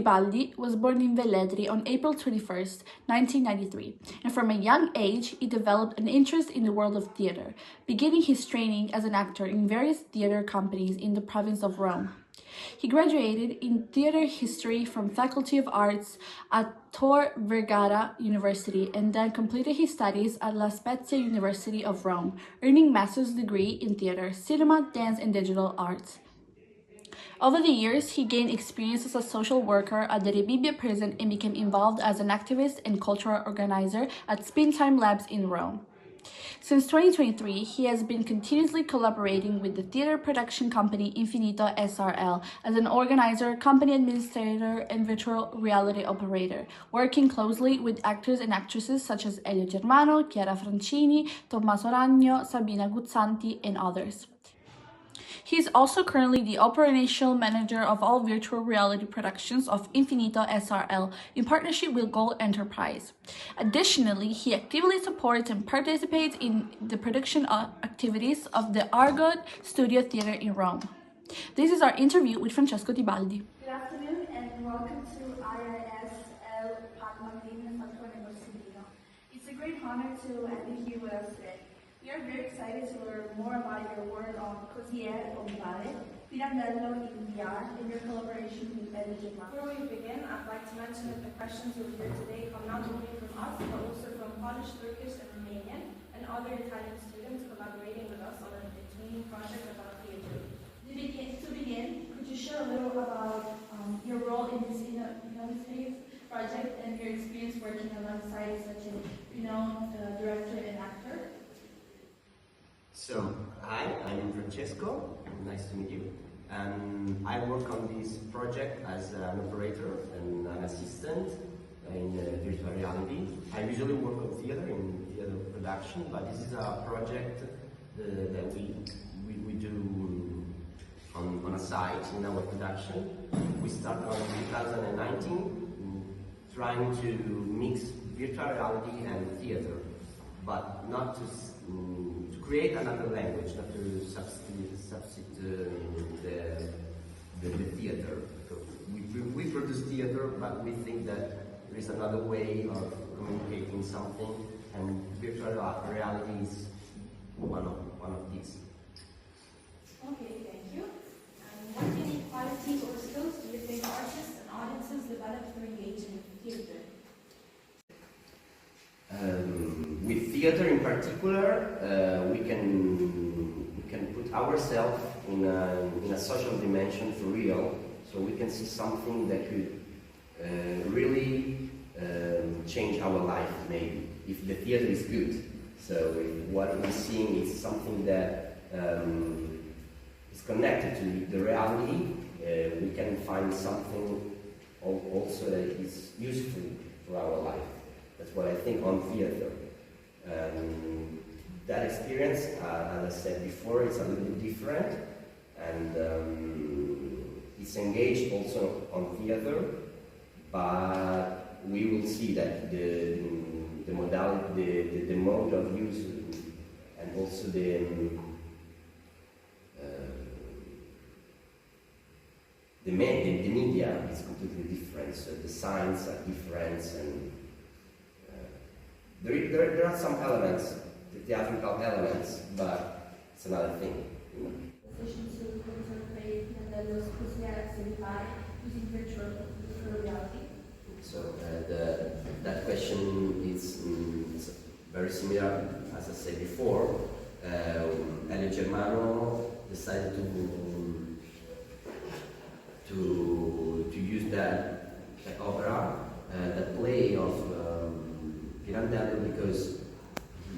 Tibaldi was born in Velletri on April 21st, 1993, and from a young age he developed an interest in the world of theater, beginning his training as an actor in various theater companies in the province of Rome. He graduated in theater history from Faculty of Arts at Tor Vergata University and then completed his studies at La Spezia University of Rome, earning master's degree in theater, cinema, dance, and digital arts. Over the years, he gained experience as a social worker at the Rebibbia prison and became involved as an activist and cultural organizer at Springtime Labs in Rome. Since 2023, he has been continuously collaborating with the theater production company Infinito SRL as an organizer, company administrator, and virtual reality operator, working closely with actors and actresses such as Elio Germano, Chiara Francini, Tommaso Ragno, Sabina Guzzanti, and others. He is also currently the operational manager of all virtual reality productions of Infinito SRL in partnership with Gold Enterprise. Additionally, he actively supports and participates in the production activities of the Argot Studio Theater in Rome. This is our interview with Francesco Tibaldi. Good afternoon and welcome to IISL Palma in Falcone Borsellino. It's a great honor to have you here with us today. We are very excited to learn more about your work on Così è Bombare, Pirandello in VR, and your collaboration with Elio Germano. Before we begin, I'd like to mention that the questions you'll hear today come not only from us, but also from Polish, Turkish, and Romanian, and other Italian students collaborating with us on an E-Twinning project about theater. To begin, could you share a little about your role in this innovative project and your experience working alongside such a renowned director and actor? So, hi, I'm Francesco, nice to meet you. I work on this project as an operator and an assistant in virtual reality. I usually work on theater, in theater production, but this is a project that we do on a site in our production. We started on 2019, trying to mix virtual reality and theater, but not to create another language, not to substitute the theater. So we produce theater, but we think that there is another way of communicating something, and virtual reality is one of these. Okay, thank you. What unique qualities or skills do you think artists and audiences develop through engaging with theater? With theater in particular, we can put ourselves in a social dimension for real, so we can see something that could really change our life, maybe, if the theater is good. So if what we're seeing is something that is connected to the reality, we can find something also that is useful for our life. That's what I think on theater. That experience, as I said before, is a little bit different, and it's engaged also on theater, but we will see that the modality, the mode of use, and also the media is completely different. So the signs are different, and there are some elements, the theatrical elements, but it's another thing. You know? Decision to interpret Pirandello's Così è Bombare using virtual reality. So that question is very similar, as I said before. Elio Germano decided to use that opera, that play of Pirandello, because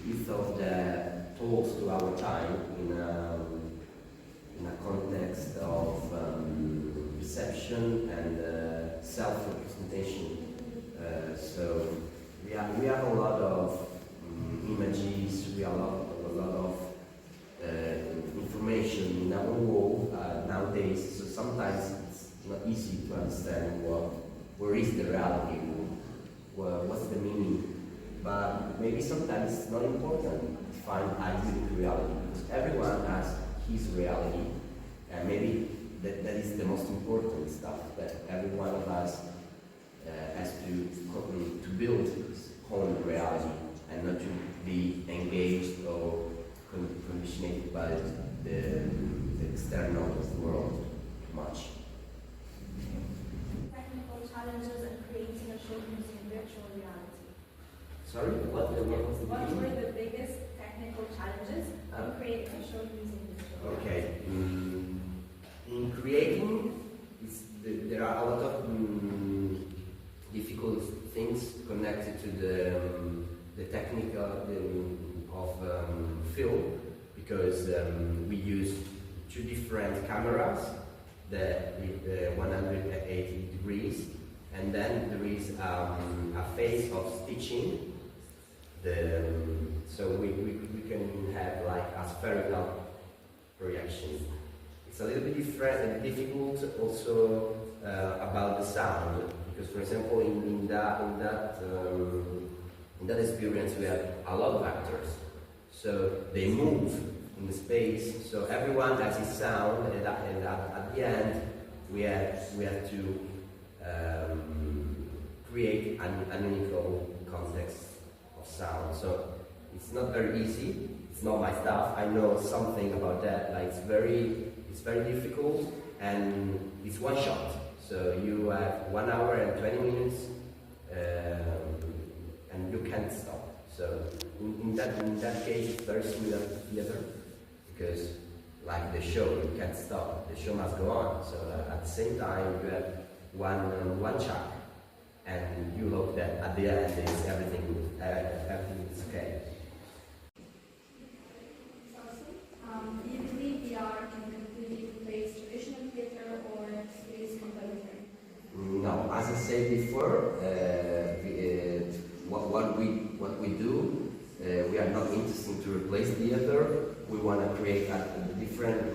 he thought that talks to our time in a context of perception and self-representation. So we have a lot of images, we have a lot of information in our world nowadays. So sometimes it's not easy to understand where is the reality, what's the meaning. But maybe sometimes it's not important to find a unique reality, because everyone has his reality, and maybe that is the most important stuff, that every one of us has to build his own reality and not to be engaged or conditioned by the external world much. Technical challenges in creating a show using virtual reality. Sorry, what were the biggest technical challenges in creating a show using virtual reality? Okay. In creating, there are a lot of difficult things connected to the technical of film, because we use two different cameras with 180 degrees, and then there is a phase of stitching. So we can have like a spherical projection. It's a little bit different and difficult also about the sound, because for example in that experience we have a lot of actors, so they move in the space, so everyone has his sound, and at the end we have to create an unique context of sound. So it's not very easy. It's not my stuff. I know something about that. Like it's very difficult, and it's one shot. So you have 1 hour and 20 minutes, and you can't stop. So in that case, it's very similar to theater, because like the show, you can't stop. The show must go on. So at the same time, you have one shot, and you hope that at the end everything is okay. Do you believe VR can completely replace traditional theater, or it is complementary? No, as I said before, what we do, we are not interested to replace theater. We want to create a different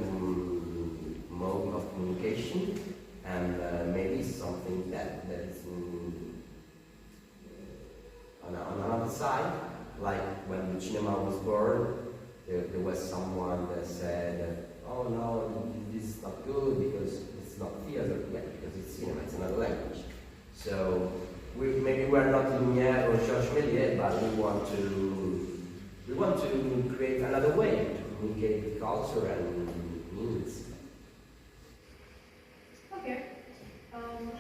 mode of communication, and maybe something that is on another side, like when the cinema was born. There was someone that said, oh no, this is not good because it's not theater yet, because it's cinema, it's another language. So maybe we're not Lumière or Georges Méliès, but we want to create another way to communicate culture and meanings. Okay.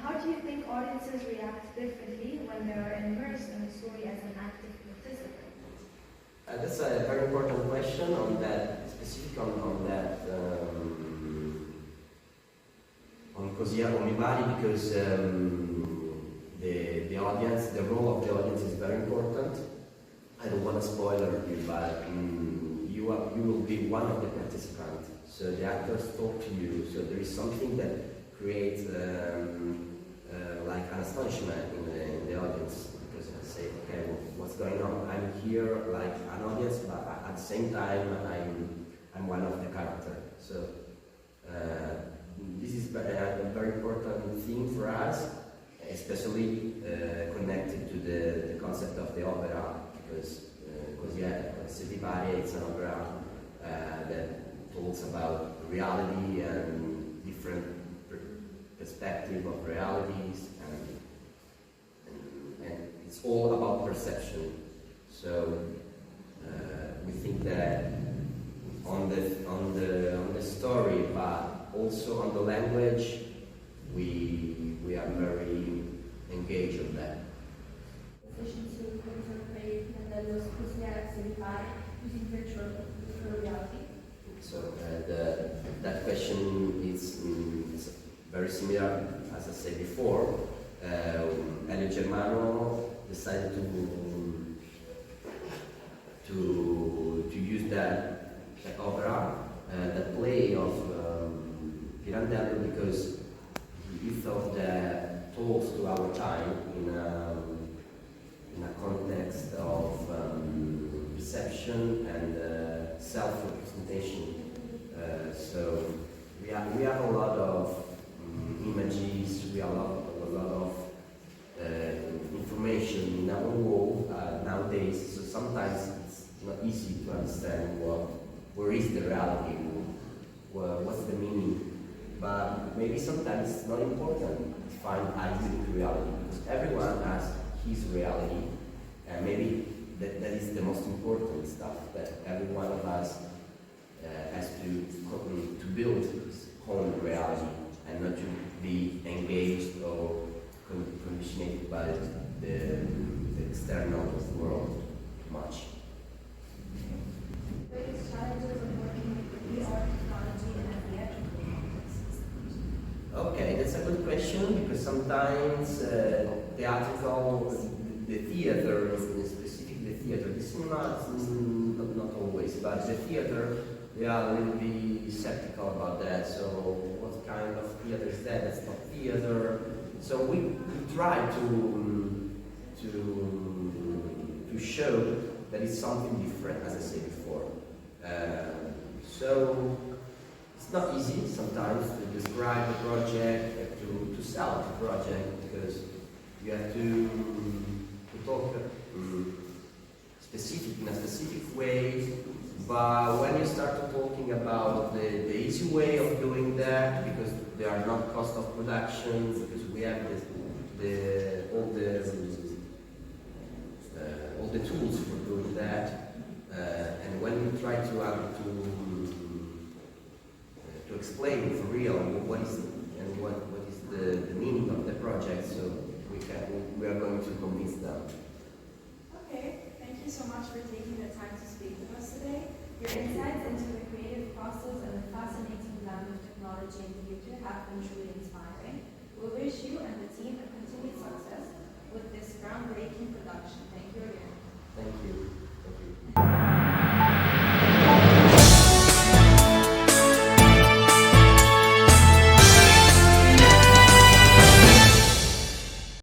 How do you think audiences react differently when they are immersed in the story as an active participant? That's a very important question on that, specific on that, on Così Mi Pare, because the audience, the role of the audience is very important. I don't want to spoil you, but you will be one of the participants. So the actors talk to you. So there is something that creates like an astonishment in the audience. Say, okay, well, what's going on? I'm here like an audience, but at the same time, I'm one of the characters. So this is a very important thing for us, especially connected to the concept of the opera, because Così Pare, it's an opera that talks about reality and different perspective of realities, and it's all about perception. So we think that on the story, but also on the language, we are very engaged on that. Decision to interpret Mandel's Così Pare using virtual reality. So that question is very similar, as I said before. Elio Germano decided to use that opera, that play of Pirandello, because he thought that talks to our time in a context of perception and self-representation. So we have a lot of images, we have a lot of information in our world nowadays, so sometimes it's not easy to understand where is the reality, what's the meaning but maybe sometimes it's not important to find a unique reality, because everyone has his reality, and maybe that is the most important stuff, that every one of us has to build his own reality and not to be engaged or conditioned by the external world much. Greatest challenges of working with VR technology in a theatrical context? Okay, that's a good question, because sometimes the theater, specifically the theater, the cinema, not always, but the theater, they are a little bit skeptical about that. So what kind of theater is that? That's not theater. So we try to show that it's something different, as I said before. So it's not easy sometimes to describe the project, to sell the project, because you have to talk in a specific way. But when you start talking about the easy way of doing that, because there are not cost of production, because we have all the tools for doing that, and when you try to explain for real what is the meaning of the project, so we are going to convince them. Okay, thank you so much for taking the time to speak with us today. Your insights into the creative process and the fascinating blend of technology and theater have been truly inspiring. We wish you and the team a continued success with this groundbreaking production. Thank you again. Thank you. Thank you.